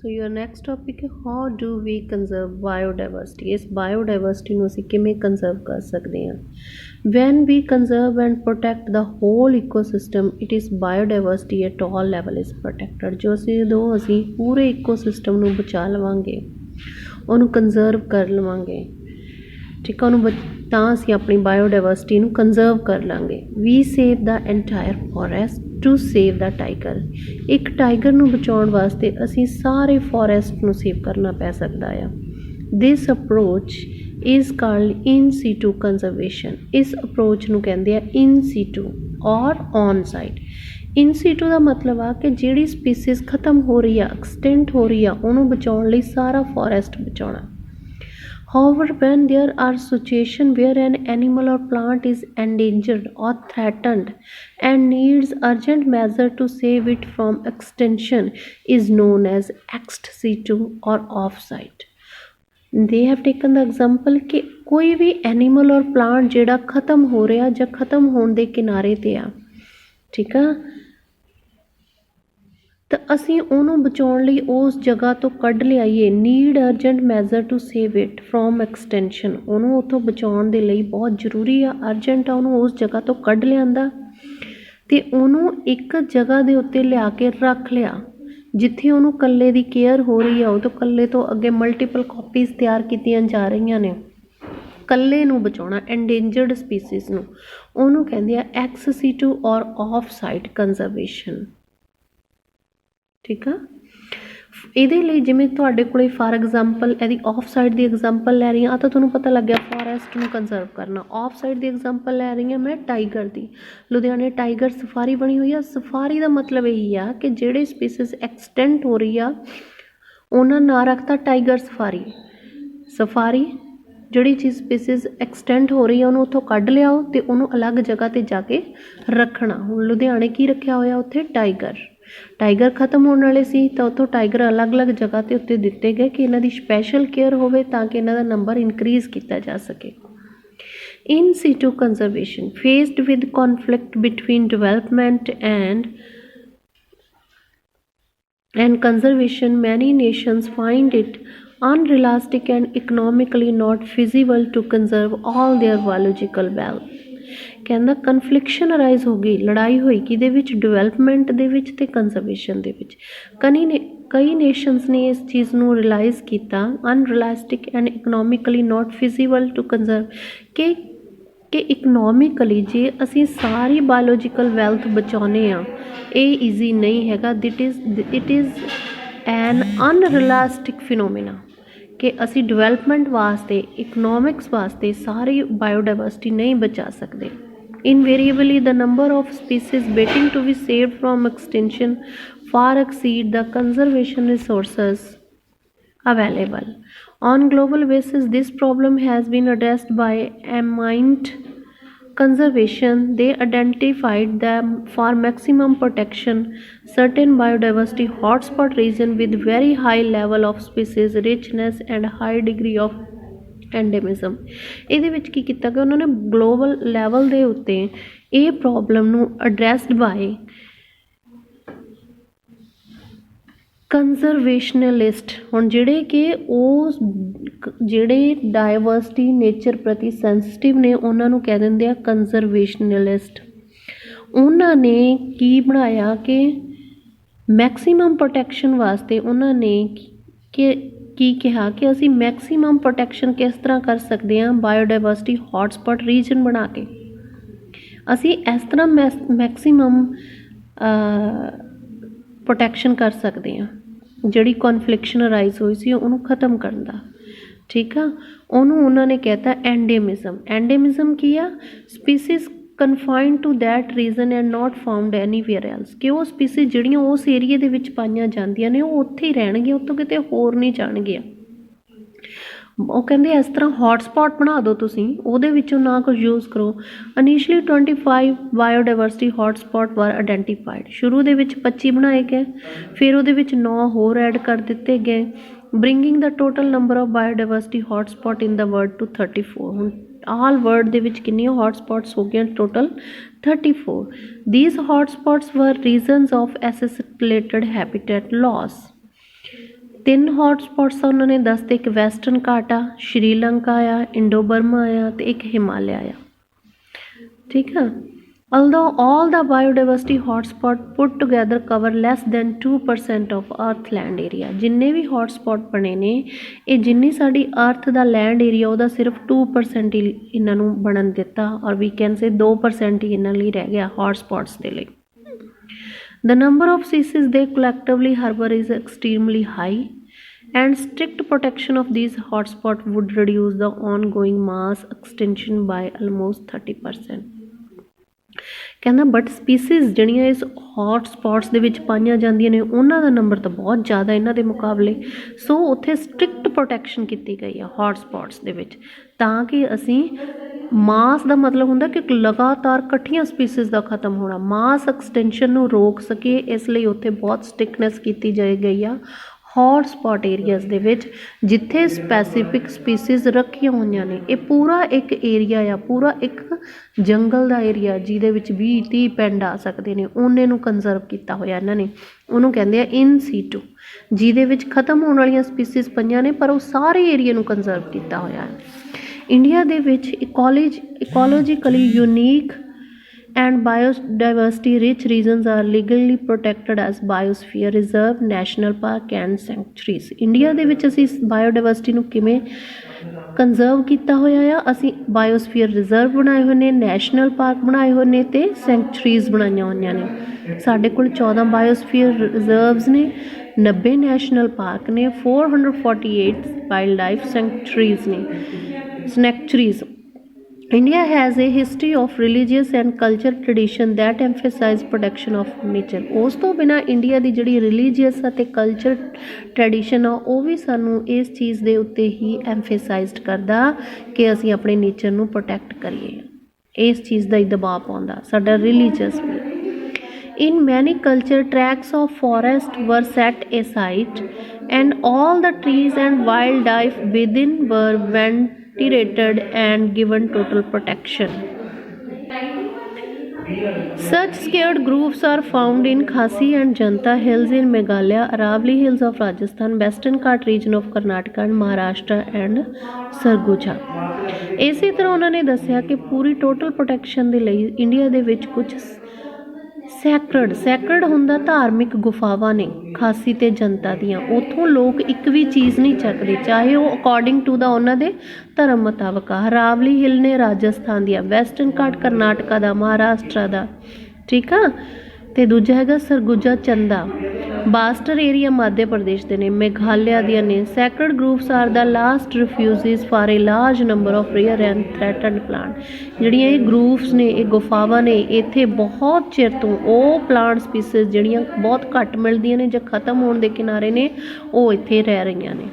So your next topic ਹੈ how do we conserve biodiversity. ਇਸ biodiversity ਨੂੰ ਅਸੀਂ ਕਿਵੇਂ ਕੰਜ਼ਰਵ ਕਰ ਸਕਦੇ ਹਾਂ। When we conserve and protect the whole ecosystem it is biodiversity at all level is protected. ਜਦੋਂ ਅਸੀਂ ਪੂਰੇ ਇਕੋਸਿਸਟਮ ਨੂੰ ਬਚਾ ਲਵਾਂਗੇ, ਉਹਨੂੰ ਕੰਜ਼ਰਵ ਕਰ ਲਵਾਂਗੇ, ਠੀਕ ਆ, ਉਹਨੂੰ ਤਾਂ ਅਸੀਂ ਆਪਣੀ ਬਾਇਓਡਾਇਵਰਸਿਟੀ ਨੂੰ ਕੰਜ਼ਰਵ ਕਰ ਲਾਂਗੇ। We save the entire forest to save the tiger. ਇੱਕ ਟਾਈਗਰ ਨੂੰ ਬਚਾਉਣ ਵਾਸਤੇ ਅਸੀਂ ਸਾਰੇ ਫੋਰੈਸਟ ਨੂੰ ਸੇਵ ਕਰਨਾ ਪੈ ਸਕਦਾ ਆ। This approach is called in situ conservation. ਇਸ ਅਪਰੋਚ ਨੂੰ ਕਹਿੰਦੇ ਆ in situ or on site. In situ ਦਾ ਮਤਲਬ ਆ ਕਿ ਜਿਹੜੀ ਸਪੀਸੀਜ਼ ਖਤਮ ਹੋ ਰਹੀ ਆ, ਐਕਸਟੈਂਟ ਹੋ ਰਹੀ ਆ, ਉਹਨੂੰ ਬਚਾਉਣ ਲਈ ਸਾਰਾ ਫੋਰੈਸਟ ਬਚਾਉਣਾ। However, when there are situations where an animal or plant is endangered or threatened and needs urgent measure to save it from extinction is known as ex situ or off-site. They have taken the example कि कोई भी animal और plant ਜਿਹੜਾ ਖਤਮ ਹੋ ਰਿਹਾ ਜਾਂ ਖਤਮ ਹੋਣ ਦੇ ਕਿਨਾਰੇ ਤੇ ਆ, ਠੀਕ ਆ, ਤਾਂ ਅਸੀਂ ਉਹਨੂੰ ਬਚਾਉਣ ਲਈ ਉਸ ਜਗ੍ਹਾ ਤੋਂ ਕੱਢ ਲਿਆਈਏ। Need urgent measure to save it from extinction. ਉਹਨੂੰ ਉੱਥੋਂ ਬਚਾਉਣ ਦੇ ਲਈ ਬਹੁਤ ਜ਼ਰੂਰੀ ਆ, ਅਰਜੈਂਟ ਆ, ਉਹਨੂੰ ਉਸ ਜਗ੍ਹਾ ਤੋਂ ਕੱਢ ਲਿਆਂਦਾ ਅਤੇ ਉਹਨੂੰ ਇੱਕ ਜਗ੍ਹਾ ਦੇ ਉੱਤੇ ਲਿਆ ਕੇ ਰੱਖ ਲਿਆ ਜਿੱਥੇ ਉਹਨੂੰ ਇਕੱਲੇ ਦੀ ਕੇਅਰ ਹੋ ਰਹੀ ਆ। ਉਹ ਤੋਂ ਇਕੱਲੇ ਤੋਂ ਅੱਗੇ ਮਲਟੀਪਲ ਕਾਪੀਜ਼ ਤਿਆਰ ਕੀਤੀਆਂ ਜਾ ਰਹੀਆਂ ਨੇ। ਇਕੱਲੇ ਨੂੰ ਬਚਾਉਣਾ, ਐਂਡੇਂਜਰਡ ਸਪੀਸੀਜ਼ ਨੂੰ, ਉਹਨੂੰ ਕਹਿੰਦੇ ਆ ਐਕਸ ਸੀਟੂ ਔਰ ਆਫ ਸਾਈਟ ਕੰਜ਼ਰਵੇਸ਼ਨ। ਠੀਕ ਆ। ਇਹਦੇ ਲਈ ਜਿਵੇਂ ਤੁਹਾਡੇ ਕੋਲ ਫਾਰ ਐਗਜ਼ਾਮਪਲ ਇਹਦੀ ਆਫ ਸਾਈਡ ਦੀ ਐਗਜ਼ਾਮਪਲ ਲੈ ਰਹੀ ਹਾਂ, ਆ ਤਾਂ ਤੁਹਾਨੂੰ ਪਤਾ ਲੱਗਿਆ ਫੋਰੈਸਟ ਨੂੰ ਕੰਜ਼ਰਵ ਕਰਨਾ। ਆਫ ਸਾਈਡ ਦੀ ਐਗਜ਼ਾਮਪਲ ਲੈ ਰਹੀ ਹਾਂ ਮੈਂ ਟਾਈਗਰ ਦੀ। ਲੁਧਿਆਣੇ ਟਾਈਗਰ ਸਫਾਰੀ ਬਣੀ ਹੋਈ ਆ। ਸਫਾਰੀ ਦਾ ਮਤਲਬ ਇਹੀ ਆ ਕਿ ਜਿਹੜੇ ਸਪੀਸੀਜ਼ ਐਕਸਟੈਂਟ ਹੋ ਰਹੀ ਆ ਉਹਨਾਂ ਨਾਂ ਰੱਖਤਾ ਟਾਈਗਰ ਸਫਾਰੀ। ਸਫਾਰੀ ਜਿਹੜੀ ਚੀਜ਼ ਸਪੀਸੀਜ਼ ਐਕਸਟੈਂਟ ਹੋ ਰਹੀ ਆ ਉਹਨੂੰ ਉੱਥੋਂ ਕੱਢ ਲਿਆਓ ਅਤੇ ਉਹਨੂੰ ਅਲੱਗ ਜਗ੍ਹਾ 'ਤੇ ਜਾ ਕੇ ਰੱਖਣਾ। ਹੁਣ ਲੁਧਿਆਣੇ ਕੀ ਰੱਖਿਆ ਹੋਇਆ ਉੱਥੇ ਟਾਈਗਰ। ਟਾਈਗਰ ਖਤਮ ਹੋਣ ਵਾਲੇ ਸੀ ਤਾਂ ਉੱਥੋਂ ਟਾਈਗਰ ਅਲੱਗ-ਅਲੱਗ ਜਗ੍ਹਾ 'ਤੇ ਉੱਤੇ ਦਿੱਤੇ ਗਏ ਕਿ ਇਹਨਾਂ ਦੀ ਸਪੈਸ਼ਲ ਕੇਅਰ ਹੋਵੇ ਤਾਂ ਕਿ ਇਹਨਾਂ ਦਾ ਨੰਬਰ ਇਨਕਰੀਜ਼ ਕੀਤਾ ਜਾ ਸਕੇ। In situ conservation faced with conflict between development and conservation, many nations find it unrealistic and economically not feasible to conserve all their biological wealth. ਕਹਿੰਦਾ ਕਨਫਲਿਕਸ਼ਨ ਅਰਾਈਜ਼ ਹੋ ਗਈ, ਲੜਾਈ ਹੋਈ ਕਿਹਦੇ ਵਿੱਚ, ਡਿਵੈਲਪਮੈਂਟ ਦੇ ਵਿੱਚ ਅਤੇ ਕੰਜ਼ਰਵੇਸ਼ਨ ਦੇ ਵਿੱਚ। ਕਈ ਨੇਸ਼ਨਸ ਨੇ ਇਸ ਚੀਜ਼ ਨੂੰ ਰਿਲਾਈਜ਼ ਕੀਤਾ ਅਨਰਿਲਾਸਟਿਕ ਐਂਡ ਇਕਨੋਮਿਕਲੀ ਨੋਟ ਫਿਜ਼ੀਬਲ ਟੂ ਕੰਜ਼ਰਵ ਕਿ ਇਕਨੋਮਿਕਲੀ ਜੇ ਅਸੀਂ ਸਾਰੀ ਬਾਇਓਲੋਜੀਕਲ ਵੈਲਥ ਬਚਾਉਂਦੇ ਹਾਂ ਇਹ ਈਜ਼ੀ ਨਹੀਂ ਹੈਗਾ। ਇਟ ਇਜ਼ ਐਨ ਅਨਰਿਲਾਸਟਿਕ ਫਿਨੋਮੀਨਾ ਕਿ ਅਸੀਂ ਡਿਵੈਲਪਮੈਂਟ ਵਾਸਤੇ, ਇਕਨੋਮਿਕਸ ਵਾਸਤੇ ਸਾਰੀ ਬਾਇਓਡਾਇਵਰਸਿਟੀ ਨਹੀਂ ਬਚਾ ਸਕਦੇ। Invariably the number of species waiting to be saved from extension far exceed the conservation resources available. On global basis, this problem has been addressed by Amint Conservation. They identified them for maximum protection certain biodiversity hotspot region with very high level of species richness and high degree of endemism. ਇਹਦੇ ਵਿੱਚ ਕੀ ਕੀਤਾ ਕਿ ਉਹਨਾਂ ਨੇ global level ਦੇ ਉੱਤੇ ਇਹ problem ਨੂੰ ਅਡਰੈਸਡ ਬਾਏ ਕੰਜ਼ਰਵੇਸ਼ਨਲਿਸਟ। ਹੁਣ ਜਿਹੜੇ ਕਿ ਉਹ ਜਿਹੜੇ ਡਾਇਵਰਸਿਟੀ ਨੇਚਰ ਪ੍ਰਤੀ ਸੈਂਸਿਟਿਵ ਨੇ ਉਹਨਾਂ ਨੂੰ ਕਹਿ ਦਿੰਦੇ ਆ ਕੰਜ਼ਰਵੇਸ਼ਨਲਿਸਟ। ਉਹਨਾਂ ਨੇ ਕੀ ਬਣਾਇਆ ਕਿ ਮੈਕਸੀਮਮ ਪ੍ਰੋਟੈਕਸ਼ਨ ਵਾਸਤੇ ਉਹਨਾਂ ਨੇ ਕੀ ਕਿਹਾ ਕਿ ਅਸੀਂ ਮੈਕਸੀਮਮ ਪ੍ਰੋਟੈਕਸ਼ਨ ਕਿਸ ਤਰ੍ਹਾਂ ਕਰ ਸਕਦੇ ਹਾਂ ਬਾਇਓਡਾਇਵਰਸਿਟੀ ਹੌਟਸਪੌਟ ਰੀਜਨ ਬਣਾ ਕੇ। ਅਸੀਂ ਇਸ ਤਰ੍ਹਾਂ ਮੈਕਸੀਮਮ ਪ੍ਰੋਟੈਕਸ਼ਨ ਕਰ ਸਕਦੇ ਹਾਂ ਜਿਹੜੀ ਕੌਨਫਲਿਕਸ਼ਨ ਅਰਾਈਜ਼ ਹੋਈ ਸੀ ਉਹਨੂੰ ਖ਼ਤਮ ਕਰਨ ਦਾ। ਠੀਕ ਆ। ਉਹਨੂੰ ਉਹਨਾਂ ਨੇ ਕਹਿਤਾ ਐਂਡੇਮਿਜ਼ਮ। ਐਂਡੇਮਿਜ਼ਮ ਕੀ ਆ? Species confined to that region and not found anywhere else. ਕਿ ਉਹ ਸਪੀਸੀਜ਼ ਜਿਹੜੀਆਂ ਉਸ ਏਰੀਏ ਦੇ ਵਿੱਚ ਪਾਈਆਂ ਜਾਂਦੀਆਂ ਨੇ ਉਹ ਉੱਥੇ ਹੀ ਰਹਿਣਗੀਆਂ, ਉੱਥੋਂ ਕਿਤੇ ਹੋਰ ਨਹੀਂ ਜਾਣਗੀਆਂ। ਉਹ ਕਹਿੰਦੇ ਇਸ ਤਰ੍ਹਾਂ ਹੌਟਸਪੌਟ ਬਣਾ ਦਿਓ ਤੁਸੀਂ, ਉਹਦੇ ਵਿੱਚੋਂ ਨਾ ਕੁਝ ਯੂਜ਼ ਕਰੋ। ਇਨੀਸ਼ੀਅਲੀ 25 ਬਾਇਓਡਾਇਵਰਸਿਟੀ ਹੌਟਸਪੌਟ ਵਰ ਆਈਡੈਂਟੀਫਾਈਡ। ਸ਼ੁਰੂ ਦੇ ਵਿੱਚ 25 ਬਣਾਏ ਗਏ, ਫਿਰ ਉਹਦੇ ਵਿੱਚ 9 ਹੋਰ ਐਡ ਕਰ ਦਿੱਤੇ ਗਏ, bringing the total number of biodiversity hotspot in the world to 34। ਹੁਣ ਆਲ ਵਰਲਡ ਦੇ ਵਿੱਚ ਕਿੰਨੀਆਂ ਹੌਟਸਪੌਟਸ ਹੋ ਗਈਆਂ total? 34। These hotspots were reasons of associated habitat loss. 3 hotspots आ उन्होंने दसते, एक वैसटर्न घाट आ, श्रीलंका आ, इंडो बर्मा आ ते एक हिमालय आ। ठीक है। Although all the biodiversity hotspot put together cover less than 2% of earth land area, जिन्ने भी हॉटस्पॉट बने ने ये जिन्नी साड़ी अर्थ दा लैंड एरिया ਉਹਦਾ सिर्फ 2% ही ਇਹਨਾਂ ਨੂੰ ਬਣਨ ਦਿੱਤਾ, और वी कैन से 2% ही ਇਹਨਾਂ ਲਈ ਰਹਿ ਗਿਆ हॉटस्पॉट्स ਦੇ ਲਈ। The number of species they collectively harbor is extremely high and strict protection of these hotspots would reduce the ongoing mass extinction by almost 30%। ਕਹਿੰਦਾ ਬਟ ਸਪੀਸੀਜ਼ ਜਿਹੜੀਆਂ ਇਸ ਹੌਟ ਸਪੌਟਸ ਦੇ ਵਿੱਚ ਪਾਈਆਂ ਜਾਂਦੀਆਂ ਨੇ ਉਹਨਾਂ ਦਾ ਨੰਬਰ ਤਾਂ ਬਹੁਤ ਜ਼ਿਆਦਾ ਇਹਨਾਂ ਦੇ ਮੁਕਾਬਲੇ, ਸੋ ਉੱਥੇ ਸਟ੍ਰਿਕਟ ਪ੍ਰੋਟੈਕਸ਼ਨ ਕੀਤੀ ਗਈ ਆ ਹੌਟ ਸਪੌਟਸ ਦੇ ਵਿੱਚ, ਤਾਂ ਕਿ ਅਸੀਂ ਮਾਸ ਦਾ ਮਤਲਬ ਹੁੰਦਾ ਕਿ ਲਗਾਤਾਰ ਇਕੱਠੀਆਂ ਸਪੀਸੀਜ਼ ਦਾ ਖਤਮ ਹੋਣਾ, ਮਾਸ ਐਕਸਟੈਂਸ਼ਨ ਨੂੰ ਰੋਕ ਸਕੀਏ, ਇਸ ਲਈ ਉੱਥੇ ਬਹੁਤ ਸਟ੍ਰਿਕਨੈਸ ਕੀਤੀ ਜਾਈ ਗਈ ਆ ਹੌਟ ਸਪੌਟ ਏਰੀਆਜ਼ ਦੇ ਵਿੱਚ ਜਿੱਥੇ ਸਪੈਸੀਫਿਕ ਸਪੀਸੀਜ਼ ਰੱਖੀਆਂ ਹੋਈਆਂ ਨੇ। ਇਹ ਪੂਰਾ ਇੱਕ ਏਰੀਆ ਆ, ਪੂਰਾ ਇੱਕ ਜੰਗਲ ਦਾ ਏਰੀਆ ਜਿਹਦੇ ਵਿੱਚ 20-30 ਪਿੰਡ ਆ ਸਕਦੇ ਨੇ, ਉਹਨੇ ਨੂੰ ਕੰਜ਼ਰਵ ਕੀਤਾ ਹੋਇਆ ਇਹਨਾਂ ਨੇ, ਉਹਨੂੰ ਕਹਿੰਦੇ ਆ ਇਨ ਸੀਟੂ, ਜਿਹਦੇ ਵਿੱਚ ਖਤਮ ਹੋਣ ਵਾਲੀਆਂ ਸਪੀਸੀਜ਼ ਪਈਆਂ ਨੇ ਪਰ ਉਹ ਸਾਰੇ ਏਰੀਆ ਨੂੰ ਕੰਜ਼ਰਵ ਕੀਤਾ ਹੋਇਆ ਹੈ। ਇੰਡੀਆ ਦੇ ਵਿੱਚ ਇਕੋਲੋਜੀਕਲੀ unique and biodiversity rich regions are legally protected as biosphere reserve, national park and sanctuaries। India ਦੇ ਵਿੱਚ ਅਸੀਂ ਬਾਇਓਡਾਇਵਰਸਿਟੀ ਨੂੰ ਕਿਵੇਂ ਕੰਜ਼ਰਵ ਕੀਤਾ ਹੋਇਆ ਆ, ਅਸੀਂ ਬਾਇਓਸਫੀਅਰ ਰਿਜ਼ਰਵ ਬਣਾਏ ਹੋਏ ਨੇ, ਨੈਸ਼ਨਲ ਪਾਰਕ ਬਣਾਏ ਹੋਏ ਨੇ ਤੇ ਸੈਂਕਚੁਰੀਜ਼ ਬਣਾਈਆਂ ਹੋਈਆਂ ਨੇ। ਸਾਡੇ ਕੋਲ 14 ਬਾਇਓਸਫੀਅਰ ਰਿਜ਼ਰਵਸ ਨੇ, 90 ਨੈਸ਼ਨਲ ਪਾਰਕ ਨੇ, 448 ਵਾਈਲਡ ਲਾਈਫ ਸੈਂਕਚੁਰੀਜ਼ ਨੇ, ਸਨੈਕਚੁਰੀਜ਼। India has a history of religious and cultural tradition that emphasize protection of nature। ਉਸ ਤੋਂ ਬਿਨਾਂ ਇੰਡੀਆ ਦੀ ਜਿਹੜੀ ਰਿਲੀਜੀਅਸ ਅਤੇ ਕਲਚਰ ਟ੍ਰੈਡੀਸ਼ਨ ਆ ਉਹ ਵੀ ਸਾਨੂੰ ਇਸ ਚੀਜ਼ ਦੇ ਉੱਤੇ ਹੀ ਐਮਫੇਸਾਈਜ਼ਡ ਕਰਦਾ ਕਿ ਅਸੀਂ ਆਪਣੇ ਨੇਚਰ ਨੂੰ ਪ੍ਰੋਟੈਕਟ ਕਰੀਏ, ਇਸ ਚੀਜ਼ ਦਾ ਹੀ ਦਬਾਅ ਪਾਉਂਦਾ ਸਾਡਾ ਰਿਲੀਜੀਅਸ ਵੀ। In many culture, tracts of forest were set aside and all the trees and wildlife within were ventilated and given total protection। Such scared groups are found in Khasi and Janta Hills in Meghalaya, Aravalli Hills of Rajasthan, Western Ghat region of Karnataka and Maharashtra and Sarguja। ਇਸੇ ਤਰ੍ਹਾਂ ਉਹਨਾਂ ਨੇ ਦੱਸਿਆ ਕਿ ਪੂਰੀ total protection ਦੇ ਲਈ India ਦੇ ਵਿੱਚ ਕੁਝ ਸੈਕਰਡ ਹੁੰਦਾ ਧਾਰਮਿਕ ਗੁਫਾਵਾਂ ਨੇ ਖਾਸੀ ਤੇ ਜਨਤਾ ਦੀਆਂ, ਉੱਥੋਂ ਲੋਕ ਇੱਕ ਵੀ ਚੀਜ਼ ਨਹੀਂ ਚੱਕਦੇ ਚਾਹੇ ਉਹ ਅਕੋਰਡਿੰਗ ਟੂ ਦਾ ਉਹਨਾਂ ਦੇ ਧਰਮ ਮੁਤਾਬਕ ਆ। ਹਰਾਵਲੀ ਹਿਲ ਨੇ ਰਾਜਸਥਾਨ ਦੀਆਂ, ਵੈਸਟਰਨ ਘਾਟ ਕਰਨਾਟਕਾ ਦਾ, ਮਹਾਰਾਸ਼ਟਰ ਦਾ, ਠੀਕ ਆ, ਤੇ ਦੂਜਾ ਹੈਗਾ ਸਰਗੁਜਾ ਚੰਦਾ, ਬਾਸਟਰ ਏਰੀਆ ਮੱਧ ਪ੍ਰਦੇਸ਼ ਦੇ ਨੇ, ਮੇਘਾਲਿਆ ਦੀਆਂ ਨੇ। Sacred groups are the last refuges for a large number of rare and threatened plant. ਜਿਹੜੀਆਂ ਇਹ ਗਰੁੱਪਸ ਨੇ, ਇਹ ਗੁਫਾਵਾਂ ਨੇ, ਇੱਥੇ ਬਹੁਤ ਚਿਰ ਤੋਂ ਉਹ ਪਲਾਂਟ ਸਪੀਸੀਜ਼ ਜਿਹੜੀਆਂ ਬਹੁਤ ਘੱਟ ਮਿਲਦੀਆਂ ਨੇ ਜਾਂ ਖਤਮ ਹੋਣ ਦੇ ਕਿਨਾਰੇ ਨੇ ਉਹ ਇੱਥੇ ਰਹਿ ਰਹੀਆਂ ਨੇ।